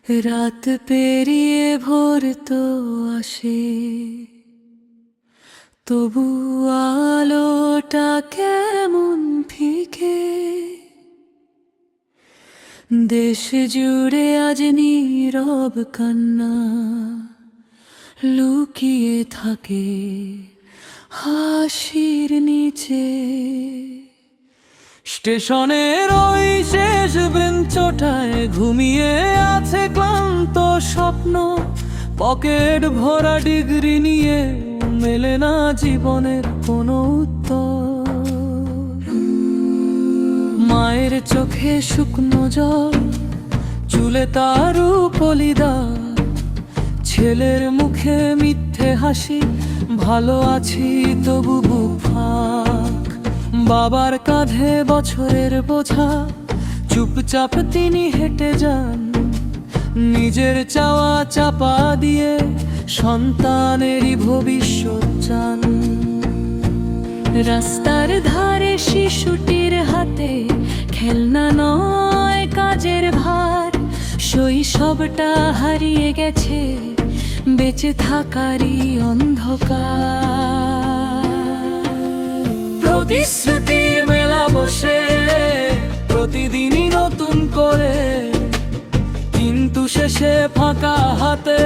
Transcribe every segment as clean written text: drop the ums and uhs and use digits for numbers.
রাত পেরিয়ে ভোর তো আসে, তবু আলোটা কেমন ফিকে। দেশ জুড়ে আজ নীরব কান্না লুকিয়ে থাকে হাসির নিচে। স্টেশনের ওই শেষ বেঞ্চটায় ঘুমিয়ে আছে ক্লান্ত স্বপ্ন, পকেট ভরা ডিগ্রি নিয়ে মেলে না জীবনের কোনো উত্তর। মায়ের চোখে শুকনো জল, চুলে তার পলিদার, ছেলের মুখে মিথ্যে হাসি, ভালো আছি তবু বুক ফাঁক। বাবার কাঁধে বছরের বোঝা, চুপচাপ তিনি হেঁটে যান, নিজের চাওয়া চাপা দিয়ে সন্তানেরই ভবিষ্যৎ চান। রাস্তার ধারে শিশুটির হাতে খেলনা নয় কাজের ভার, শৈশবটা হারিয়ে গেছে বেঁচে থাকারই অন্ধকার। প্রতিশ্রুতির মেলা বসে প্রতিদিনই নতুন করে, কিন্তু শেষে ফাঁকা হাতে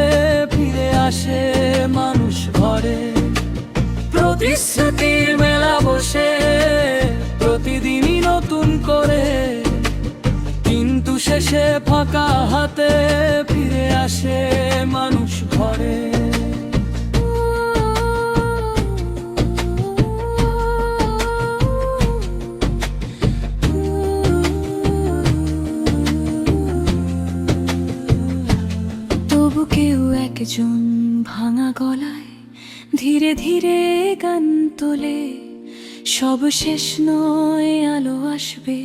ফিরে আসে মানুষ ঘরে। প্রতিশ্রুতির মেলা বসে প্রতিদিনই নতুন করে, কিন্তু শেষে ফাঁকা হাতে ফিরে আসে মানুষ ঘরে। তবু কেউ একজন ভাঙা গলায় ধীরে ধীরে গান তোলে, সব শেষ নয় আলো আসবে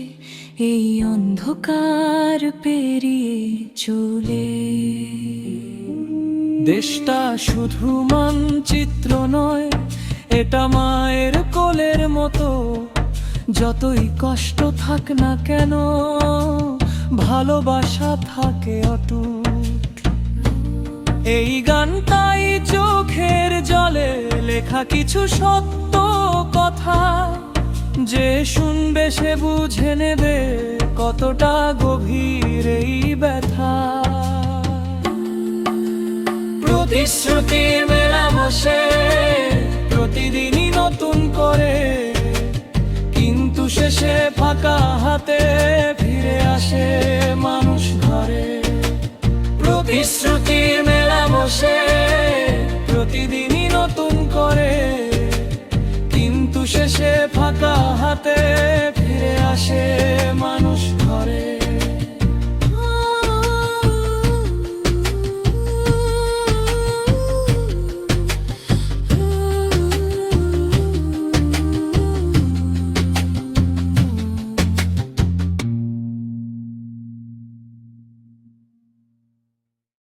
এই অন্ধকার পেরিয়ে চলে। দেশটা শুধু মানচিত্র নয়, এটা মায়ের কোলের মতো, যতই কষ্ট থাক না কেন ভালোবাসা থাকে অটুট। এই গানটাই চোখের জলে লেখা কিছু সত্য কথা, যে শুনবে সে বুঝে নেবে কতটা গভীর এই ব্যথা। প্রতিশ্রুতির মেলা বসে প্রতিদিনই নতুন করে, কিন্তু শেষে ফাঁকা হাতে ফিরে আসে মানুষ ঘরে। প্রতিশ্রুতির মেলা বসে প্রতিদিনই নতুন করে, কিন্তু শেষে ফাঁকা হাতে